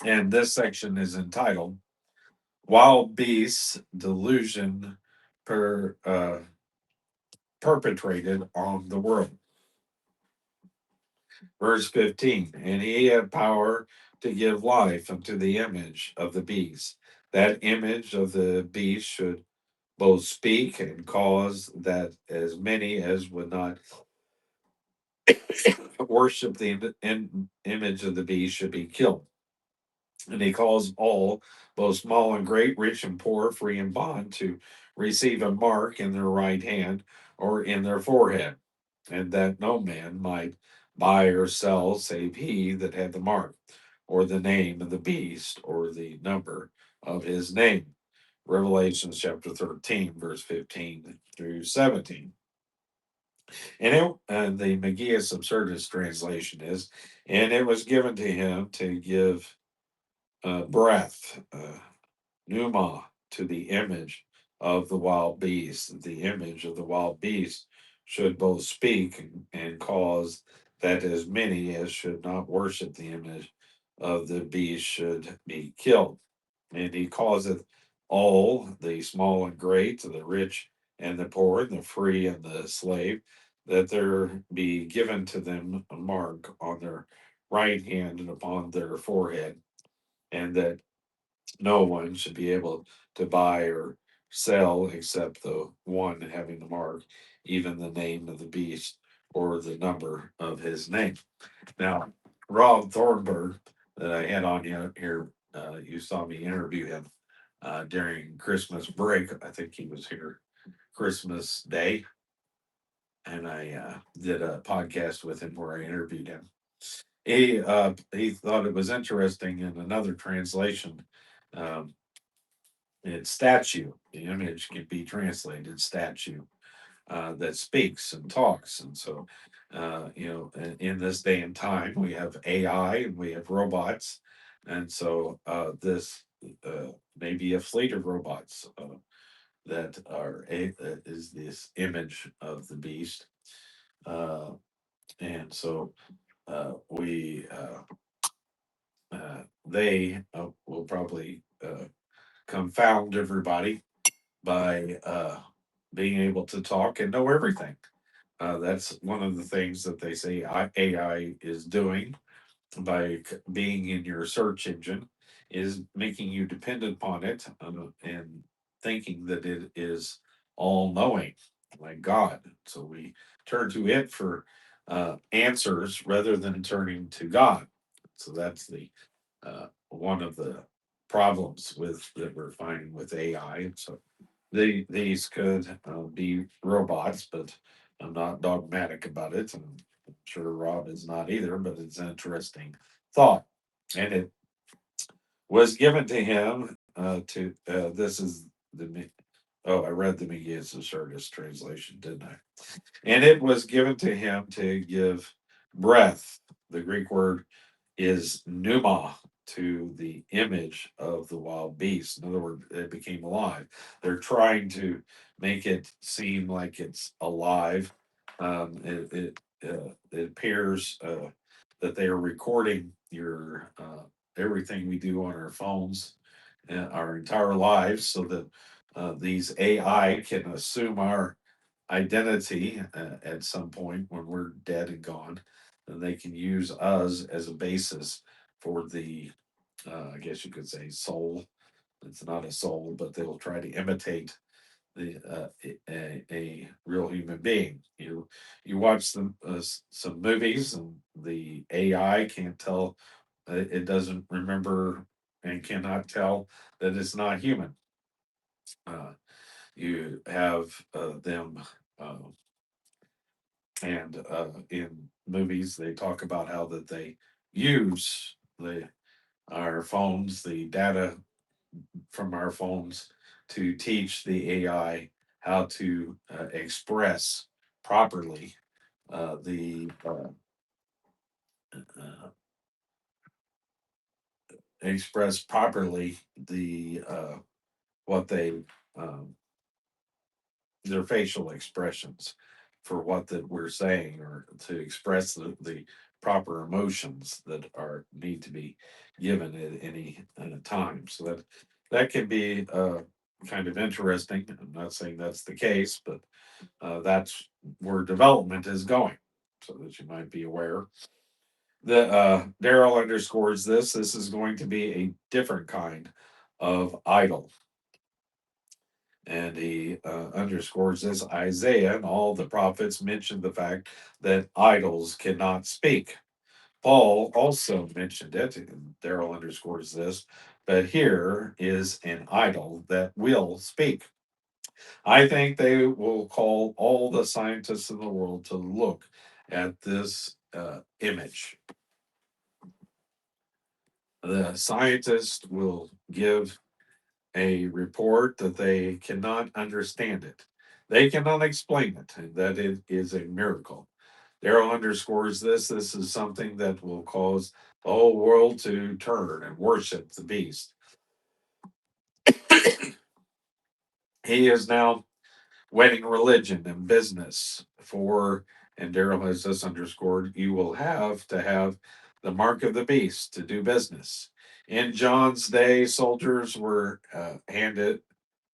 And this section is entitled Wild Beasts Delusion per, Perpetrated on the World. Verse 15, and he had power to give life unto the image of the beast. That image of the beast should both speak and cause that as many as would not worship the image of the beast should be killed. And he calls all, both small and great, rich and poor, free and bond, to receive a mark in their right hand or in their forehead, and that no man might buy or sell save he that had the mark, or the name of the beast, or the number of his name. Revelation chapter 13, verse 15 through 17. And the Magius Absurdus translation is, and it was given to him to give breath, pneuma, to the image of the wild beast. The image of the wild beast should both speak and cause that as many as should not worship the image of the beast should be killed. And he causeth all, the small and great, the rich and the poor, and the free and the slave, that there be given to them a mark on their right hand and upon their forehead, and that no one should be able to buy or sell except the one having the mark, even the name of the beast or the number of his name. Now, Rob Thornburg, that I had on here, you saw me interview him during Christmas break. I think he was here Christmas Day, and I did a podcast with him where I interviewed him. He thought it was interesting in another translation. Um, it's statue. The image can be translated statue, that speaks and talks. And so, in this day and time, we have AI and we have robots. And so, this may be a fleet of robots that is this image of the beast. Uh, and so, they will probably confound everybody by being able to talk and know everything. That's one of the things that they say AI is doing by being in your search engine, is making you dependent upon it, and thinking that it is all knowing, like God. So we turn to it for answers rather than turning to God. So that's the one of the problems with that we're finding with AI. So these could be robots, but I'm not dogmatic about it. And I'm sure Rob is not either, but it's an interesting thought. And it was given to him this is I read the Mega's Sardis translation, didn't I? And it was given to him to give breath. The Greek word is pneuma, to the image of the wild beast. In other words, it became alive. They're trying to make it seem like it's alive. It appears that they are recording your everything we do on our phones, our entire lives, so that these AI can assume our identity at some point when we're dead and gone, and they can use us as a basis for the, I guess you could say, soul. It's not a soul, but they'll try to imitate a real human being. You watch some movies, and the AI can't tell, it doesn't remember and cannot tell that it's not human. Uh, you have them. Uh, and in movies they talk about how that they use our phones, the data from our phones, to teach the AI how to express properly the uh, express properly the what they um, their facial expressions for what that we're saying, or to express the proper emotions that are need to be given at any time. So that can be kind of interesting. I'm not saying that's the case, but that's where development is going, so that you might be aware. The Daryl underscores this. This is going to be a different kind of idol, and he underscores this. Isaiah and all the prophets mentioned the fact that idols cannot speak. Paul also mentioned it, and Daryl underscores this. But here is an idol that will speak. I think they will call all the scientists in the world to look at this image. The scientists will give a report that they cannot understand it. They cannot explain it, and that it is a miracle. Darrell underscores this. This is something that will cause the whole world to turn and worship the beast. He is now wedding religion and business for, and Darrell has this underscored, you will have to have the mark of the beast to do business. In John's day, soldiers were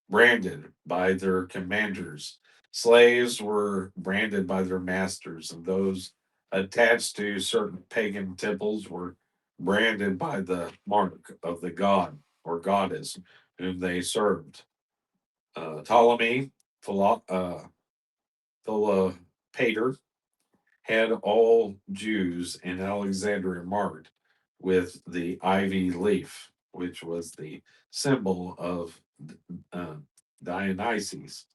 branded by their commanders. Slaves were branded by their masters, and those attached to certain pagan temples were branded by the mark of the god or goddess whom they served. Ptolemy, Philopater, had all Jews in Alexandria marked with the ivy leaf, which was the symbol of uh, Dionysus.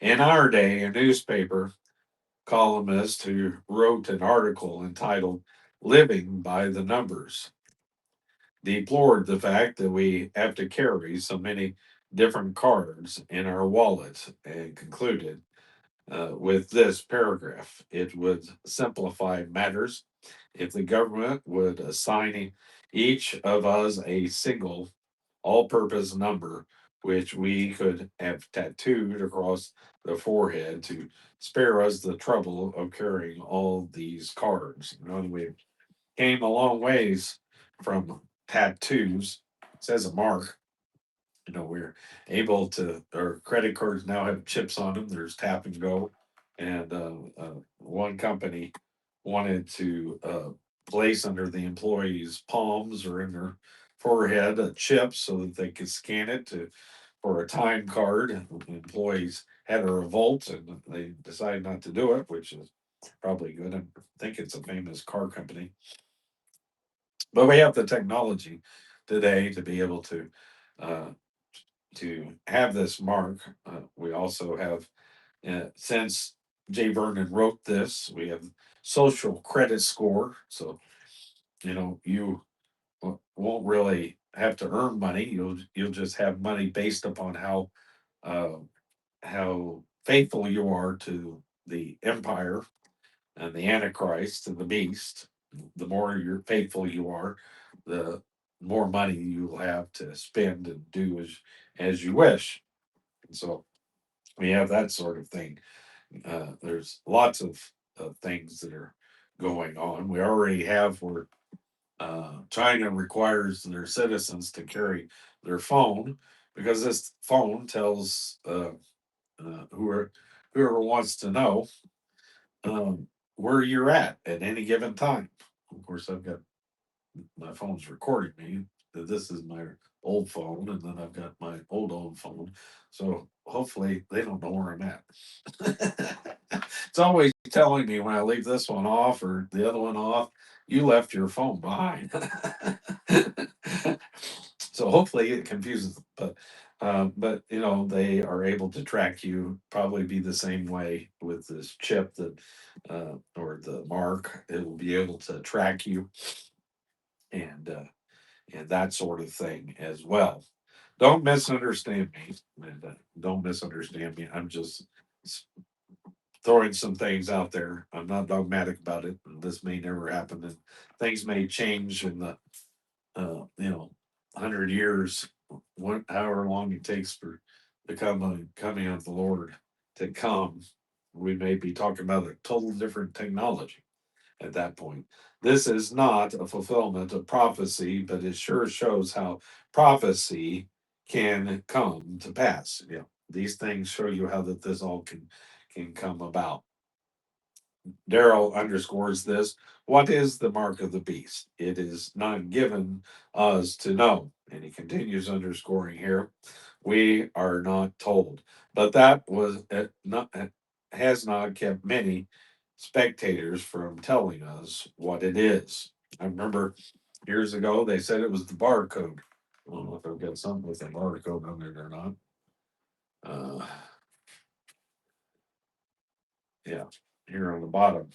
In our day, a newspaper columnist who wrote an article entitled Living by the Numbers deplored the fact that we have to carry so many different cards in our wallets and concluded with this paragraph. It would simplify matters if the government would assign each of us a single all purpose number, which we could have tattooed across the forehead to spare us the trouble of carrying all these cards. You know, we came a long ways from tattoos. It says a mark. You know, we're able to, our credit cards now have chips on them. There's tap and go. And one company wanted to place under the employees' palms or in their forehead a chip so that they could scan it to for a time card. And the employees had a revolt and they decided not to do it, which is probably good. I think it's a famous car company. But we have the technology today to be able uh, to have this mark. We also have, since Jay Vernon wrote this, we have social credit score. So you know you won't really have to earn money. You'll just have money based upon uh, how faithful you are to the empire and the Antichrist and the beast. The more you're faithful you are, the more money you'll have to spend and do as you wish. And so we have that sort of thing. There's lots of things that are going on. We already have where China requires their citizens to carry their phone because this phone tells whoever wants to know where you're at any given time. Of course, I've got my phone's recording me. That this is my old phone, and then I've got my old phone. So hopefully they don't know where I'm at. It's always telling me when I leave this one off or the other one off, you left your phone behind. So hopefully it confuses them. But you know they are able to track you. Probably be the same way with this chip that or the mark. It will be able to track you and that sort of thing as well. Don't misunderstand me. And, don't misunderstand me. I'm just throwing some things out there. I'm not dogmatic about it. This may never happen, and things may change in the 100 years, however long it takes for the coming of the Lord to come. We may be talking about a total different technology. at that point. This is not a fulfillment of prophecy, but it sure shows how prophecy can come to pass. Yeah, these things show you how that this all can come about. Darrell underscores this. What is the mark of the beast? It is not given us to know. And he continues underscoring here. We are not told. But that was not has not kept many spectators from telling us what it is. I remember years ago they said it was the barcode. I don't know if I've got something with the barcode on it or not. Yeah, here on the bottom.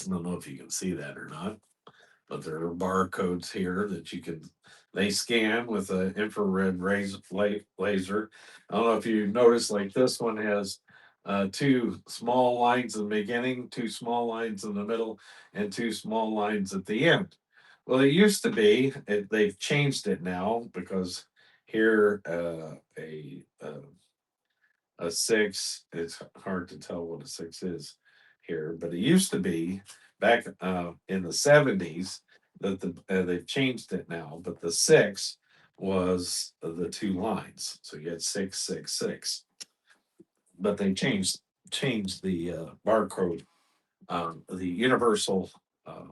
I don't know if you can see that or not, but there are barcodes here that you can they scan with an infrared laser. I don't know if you notice, like this one has two small lines in the beginning, two small lines in the middle, and two small lines at the end. Well, it used to be, they've changed it now because here a six, it's hard to tell what a six is here, but it used to be back in the 70s that they've changed it now, but the six was the two lines. So you had 666, but they changed the barcode, the universal uh,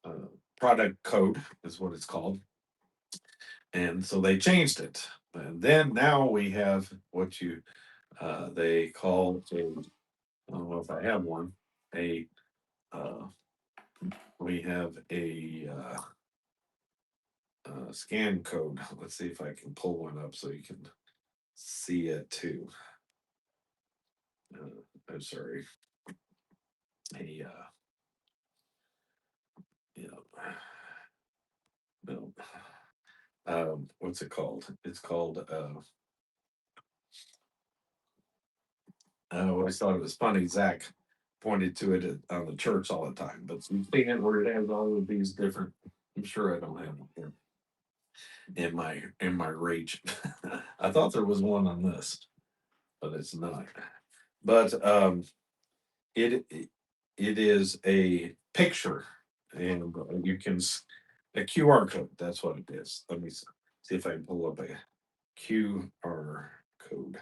uh, product code is what it's called. And so they changed it. And then now we have what they call I don't know if I have one. A uh, we have a scan code. Let's see if I can pull one up so you can see it too. I'm sorry. A you know, no. What's it called? It's called. I always thought it was funny. Zach pointed to it on the church all the time, but you see it where it has all of these different. I'm sure I don't have them here in my reach. I thought there was one on this, but it's not. But it it is a picture, and you can a QR code. That's what it is. Let me see if I can pull up a QR code.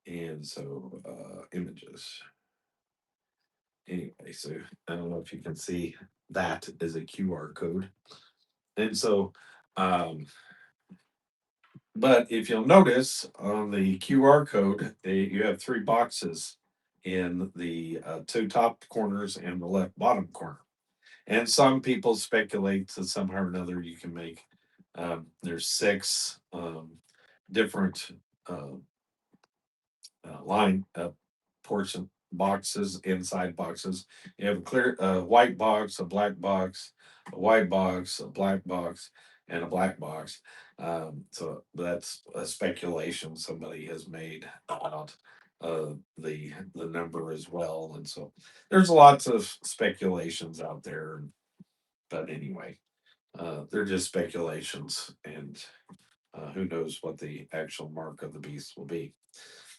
And so images. Anyway, so I don't know if you can see that as a QR code. And so but if you'll notice on the QR code, you have three boxes in the two top corners and the left bottom corner. And some people speculate that somehow or another you can make there's six different uh, line portion boxes, inside boxes. You have a clear white box, a black box, a white box, a black box, and a black box. So that's a speculation somebody has made about the number as well, and so there's lots of speculations out there. But anyway, they're just speculations, and who knows what the actual mark of the beast will be.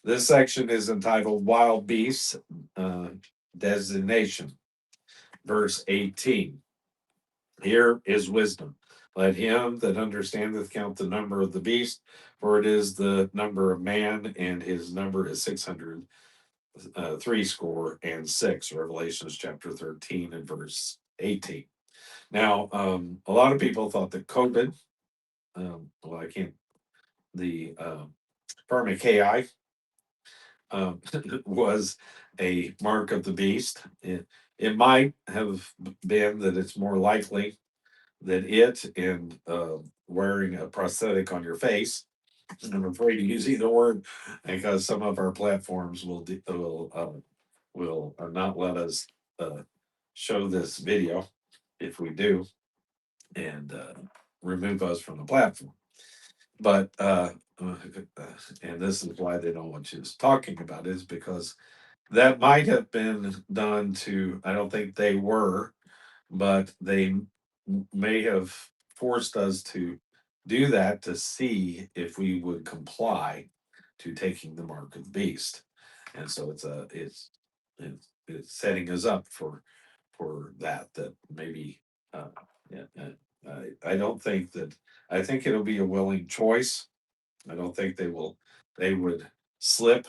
This section is entitled Wild Beasts Designation, verse 18. Here is wisdom. Let him that understandeth count the number of the beast, for it is the number of man, and his number is 600, three score and six. Revelations chapter 13 and verse 18. Now, a lot of people thought that COVID, well, I can't, the Pharmaci was a mark of the beast. It might have been that it's more likely that it and wearing a prosthetic on your face. I'm afraid to use either word because some of our platforms will not let us show this video if we do, and remove us from the platform. But and this is why they don't want you talking about it, is because that might have been done to, I don't think they were, but they may have forced us to do that to see if we would comply to taking the mark of the beast. And so it's setting us up for that maybe uh, yeah, I don't think that I think it'll be a willing choice. I don't think they would slip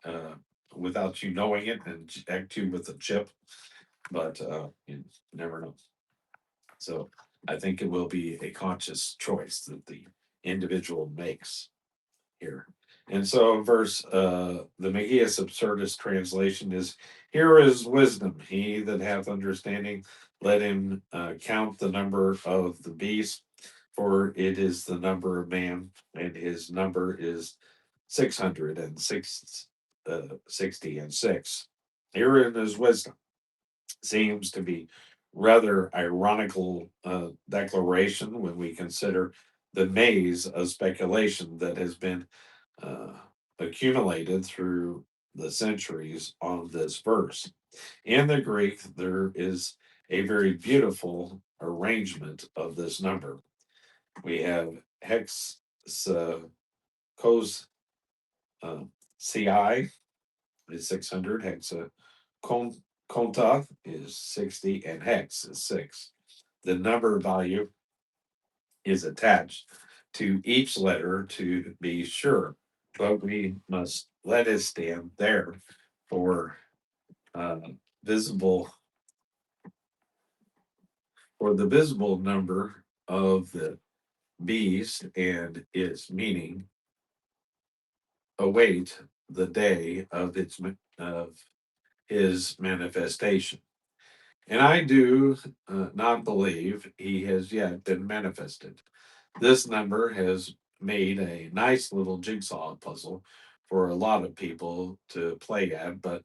uh, without you knowing it and act you with a chip, but you never know. So I think it will be a conscious choice that the individual makes here. And so verse the Megaeus Absurdus translation is, here is wisdom. He that hath understanding, let him count the number of the beast, for it is the number of man, and his number is 660 and six. Herein is wisdom. Seems to be rather ironical declaration when we consider the maze of speculation that has been uh, accumulated through the centuries on this verse. In the Greek, there is a very beautiful arrangement of this number. We have hex cos ci is 600, hexa conta is 60, and hex is 6. The number value is attached to each letter to be sure, but we must let it stand there for uh, visible for the visible number of the beast and its meaning await the day of of his manifestation. And I do not believe he has yet been manifested. This number has made a nice little jigsaw puzzle for a lot of people to play at, but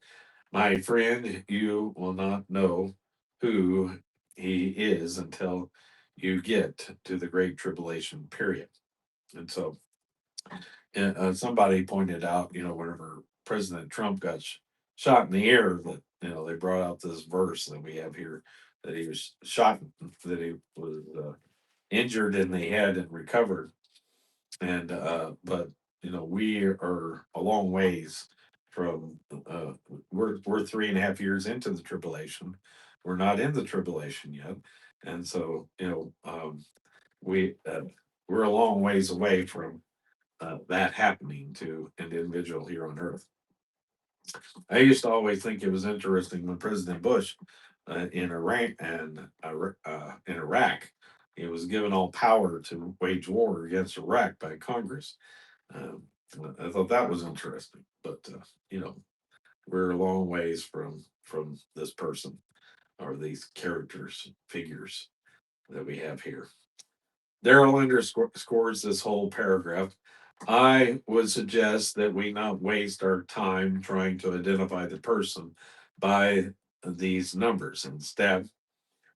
my friend, you will not know who he is until you get to the Great Tribulation period. And so somebody pointed out, whenever President Trump got shot in the air, that, they brought out this verse that we have here that he was shot, that he was injured in the head and recovered. And but we are a long ways from we're 3.5 years into the tribulation. We're not in the tribulation yet, and so we we're a long ways away from that happening to an individual here on earth. I used to always think it was interesting when President Bush in Iraq in Iraq, he was given all power to wage war against Iraq by Congress. Um, I thought that was interesting, but you know, we're a long ways from this person or these characters, figures that we have here. Daryl underscores this whole paragraph. I would suggest that we not waste our time trying to identify the person by these numbers. Instead,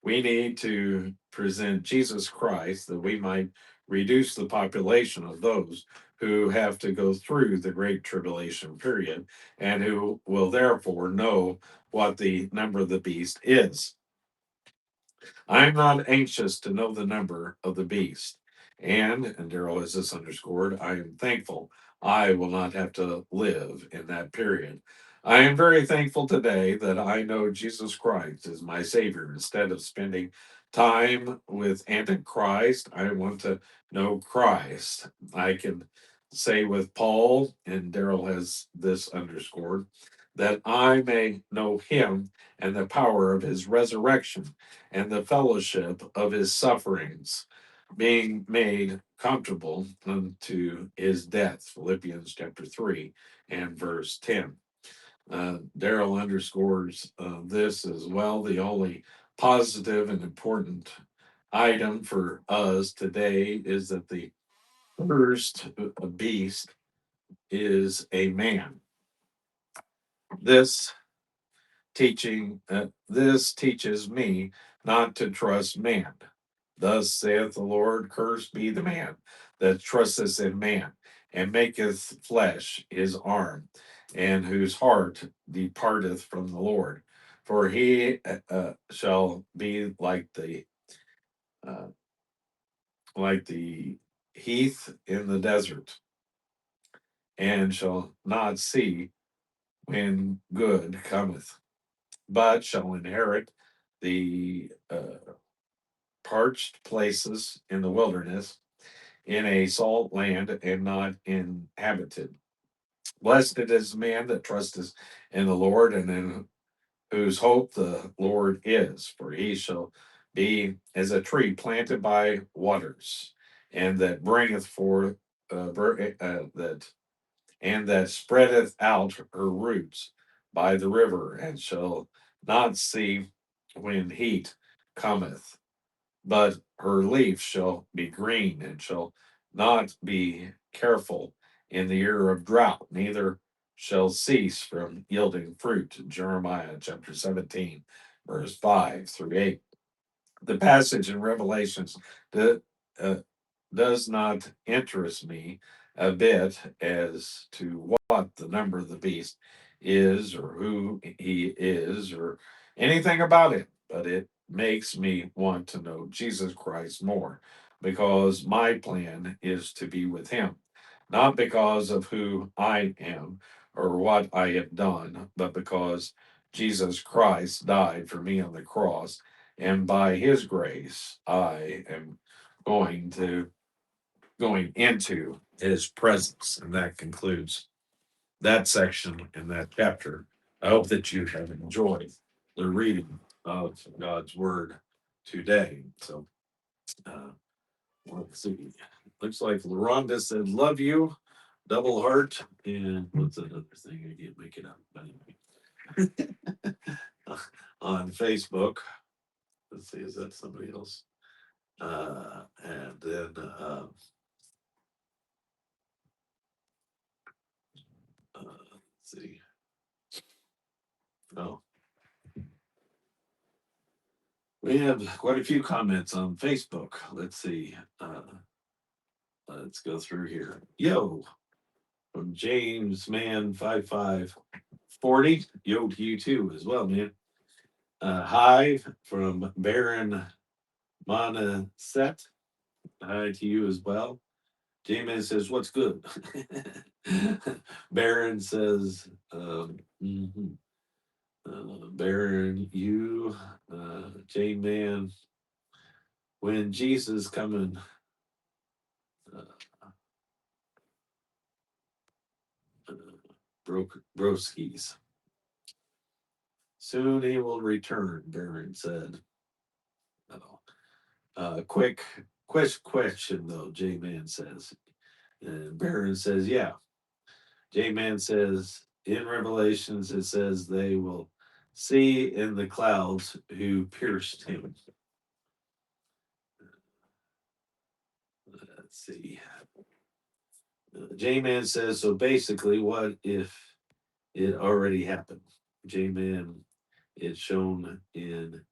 we need to present Jesus Christ that we might reduce the population of those who have to go through the Great Tribulation period and who will therefore know what the number of the beast is. I am not anxious to know the number of the beast. And Daryl has this underscored, I am thankful I will not have to live in that period. I am very thankful today that I know Jesus Christ is my Savior. Instead of spending time with Antichrist, I want to know Christ. I can say with Paul, and Daryl has this underscored, that I may know him and the power of his resurrection and the fellowship of his sufferings, being made comfortable unto his death. Philippians chapter 3 and verse 10. Daryl underscores this as well. The only positive and important item for us today is that the first beast is a man. This this teaches me not to trust man. Thus saith the Lord, cursed be the man that trusteth in man, and maketh flesh his arm, and whose heart departeth from the Lord. For he shall be uh, like the heath in the desert, and shall not see when good cometh, but shall inherit the parched places in the wilderness, in a salt land and not inhabited. Blessed is the man that trusteth in the Lord, and in whose hope the Lord is, for he shall be as a tree planted by waters, and that bringeth forth that and that spreadeth out her roots by the river, and shall not see when heat cometh, but her leaf shall be green, and shall not be careful in the year of drought, neither shall cease from yielding fruit. Jeremiah chapter 17, verse 5 through 8. The passage in Revelations that uh, does not interest me a bit as to what the number of the beast is, or who he is, or anything about it, but it makes me want to know Jesus Christ more, because my plan is to be with him, not because of who I am or what I have done, but because Jesus Christ died for me on the cross, and by his grace I am going to going into his presence. And that concludes that section in that chapter. I hope that you have enjoyed the reading of God's word today. So let's see. Looks like LaRonda said, "Love you, double heart." And what's that other thing? I can't make it up. But anyway, on Facebook. Let's see, is that somebody else? And then let's see. Oh, we have quite a few comments on Facebook. Let's see. Let's go through here. Yo, from James Man 5540. Yo to you too as well, man. Hi from Baron Monaset. Hi to you as well. J-Man says, "What's good?" Baron says, mhm. Baron, you, J-Man, when Jesus coming, uh, uh, broskies. Soon he will return, Baron said. Oh. Quick question though, J-Man says. And Baron says, yeah. J-Man says, in Revelations, it says they will see in the clouds who pierced him. Let's see. J-Man says, so basically, what if it already happened? J-Man, it's shown in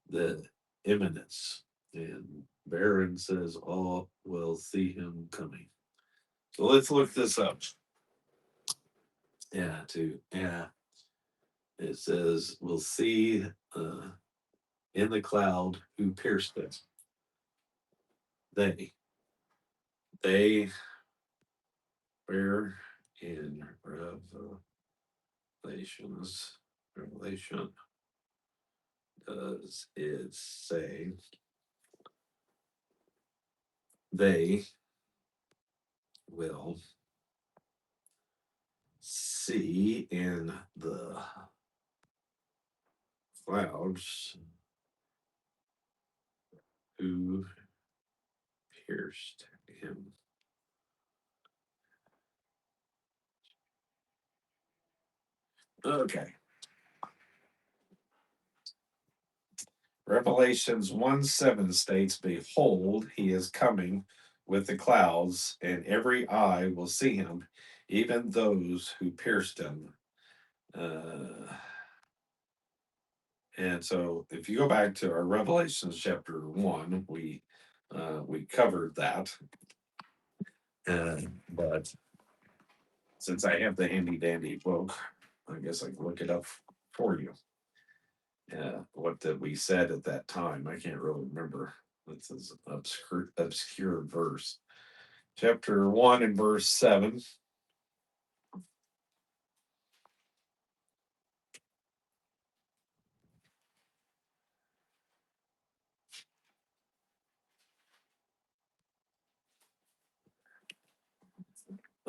the imminence. And Baron says, all will see him coming. So let's look this up. Yeah. It says, we'll see in the cloud who pierced it. They were in Revelation. Does it say they will see in the clouds who pierced him? Okay. Revelations 1:7 states, behold, he is coming with the clouds, and every eye will see him, even those who pierced him. And so if you go back to our Revelations chapter 1, we covered that. But since I have the handy dandy book, I guess I can look it up for you. What did we said at that time? I can't really remember. This is an obscure verse. Chapter 1 and verse 7.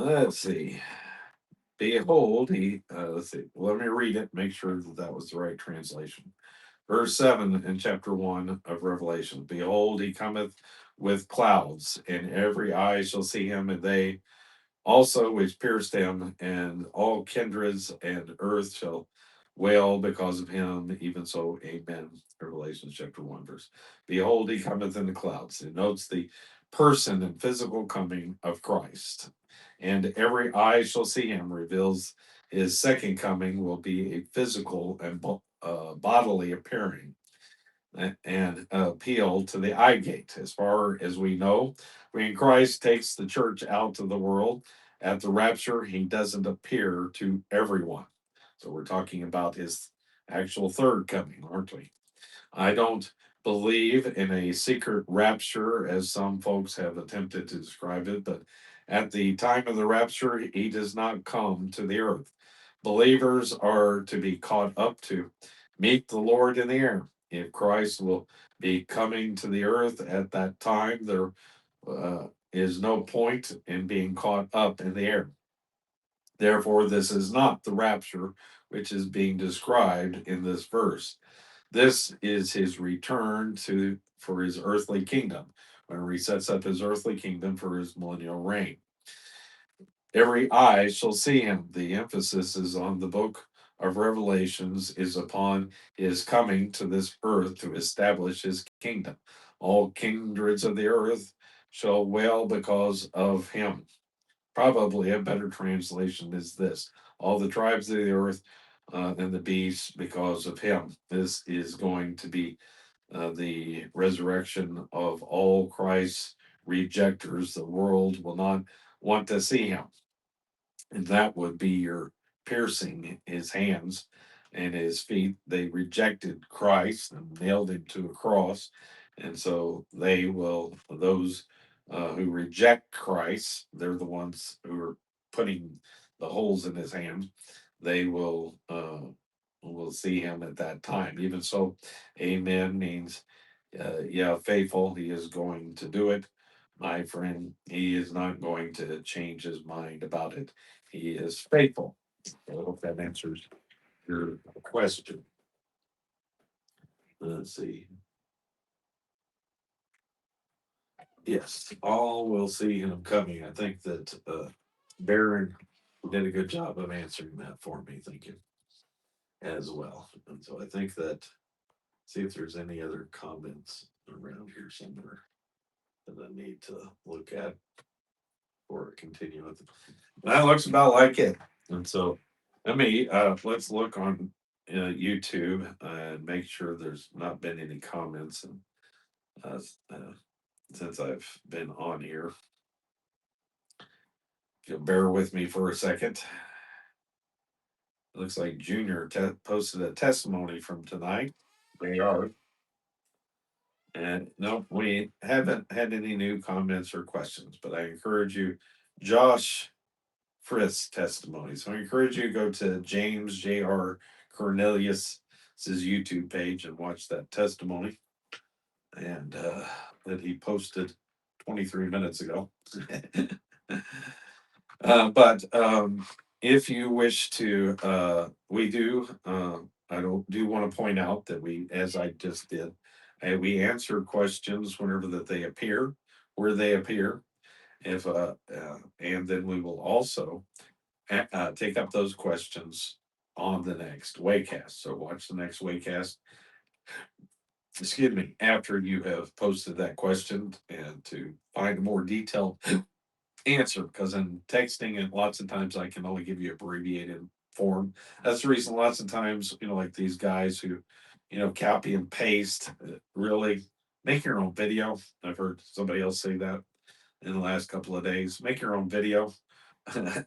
Let's see. Behold, let's see. Let me read it, make sure that that was the right translation. Verse 7 in chapter 1 of Revelation. Behold, he cometh with clouds, and every eye shall see him, and they also which pierced him, and all kindreds and earth shall wail because of him. Even so, amen. Revelation chapter 1, verse. Behold, he cometh in the clouds. It notes the person and physical coming of Christ. And every eye shall see him, reveals his second coming will be a physical and bodily appearing and appeal to the eye gate. As far as we know, when Christ takes the church out to the world at the rapture, he doesn't appear to everyone. So we're talking about his actual third coming, aren't we? I don't believe in a secret rapture as some folks have attempted to describe it, but at the time of the rapture, he does not come to the earth. Believers are to be caught up to meet the Lord in the air. If Christ will be coming to the earth at that time, there is no point in being caught up in the air. Therefore, this is not the rapture which is being described in this verse. This is his return to for his earthly kingdom, when he sets up his earthly kingdom for his millennial reign. Every eye shall see him. The emphasis is on the book of Revelations, is upon his coming to this earth to establish his kingdom. All kindreds of the earth shall wail because of him. Probably a better translation is this: all the tribes of the earth and the beasts because of him. This is going to be the resurrection of all Christ's rejectors. The world will not want to see him, and that would be your piercing his hands and his feet. They rejected Christ and nailed him to a cross, and so those who reject Christ, they're the ones who are putting the holes in his hand. They will see him at that time. Even so, amen means yeah, faithful. He is going to do it, my friend. He is not going to change his mind about it. He is faithful. I hope that answers your question. Let's see. Yes, all will see him coming. I think that Baron did a good job of answering that for me. Thank you as well. And so I think that, see if there's any other comments around here somewhere that I need to look at or continue with. That looks about like it. And so let's look on YouTube and make sure there's not been any comments. And uh, uh, since I've been on here, if you'll bear with me for a second. It looks like Junior posted a testimony from tonight. They are. And no, we haven't had any new comments or questions, but I encourage you, Josh Frith's testimony. So I encourage you to go to James J.R. Cornelius' YouTube page and watch that testimony. And that he posted 23 minutes ago. But if you wish to, we do. I don't do want to point out that we, as I just did, we answer questions whenever that they appear, where they appear. If and then we will also take up those questions on the next Waycast. So watch the next Waycast. Excuse me, after you have posted that question and to find a more detailed answer, because in texting and lots of times I can only give you abbreviated form. That's the reason lots of times, like these guys who, copy and paste, really make your own video. I've heard somebody else say that in the last couple of days. Make your own video.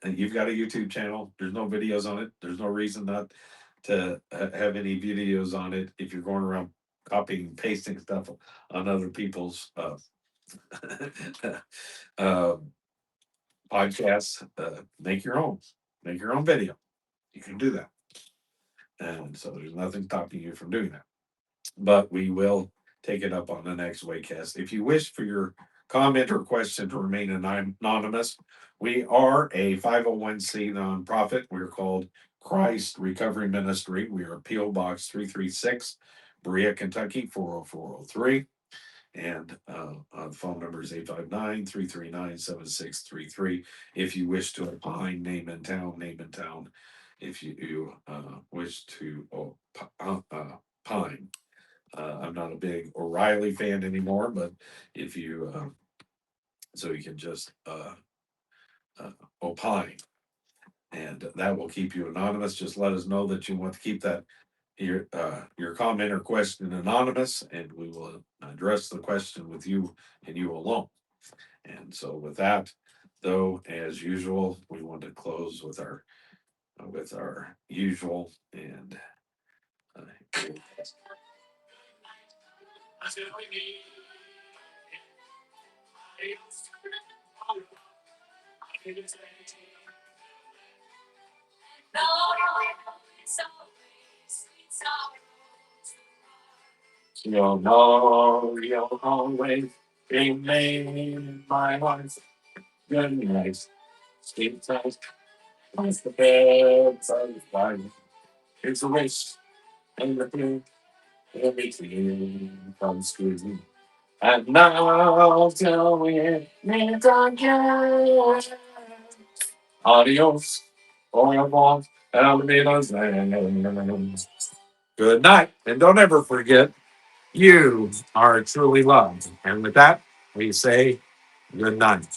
You've got a YouTube channel. There's no videos on it. There's no reason not to have any videos on it if you're going around copying and pasting stuff on other people's uh, podcasts. Make your own video. You can do that, and so there's nothing stopping you from doing that. But we will take it up on the next Waycast. If you wish for your comment or question to remain anonymous. We are a 501c nonprofit. We're called Christ Recovery Ministry. We are P.O. Box 336, Berea, Kentucky 40403. And the phone number is 859-339-7633. If you wish to opine, name in town. If you wish to opine. I'm not a big O'Reilly fan anymore, but if you, so you can just opine, and that will keep you anonymous. Just let us know that you want to keep that your comment or question anonymous, and we will address the question with you and you alone. And so, with that, though, as usual, we want to close with our usual and uh, you'll always remain my heart. Good night, sleep tight. Once the bed's unflying, it's a wish, and the thing, everything comes true. And now till we meet again. Adios, au revoir, Almeda's. Good night, and don't ever forget, you are truly loved. And with that, we say good night.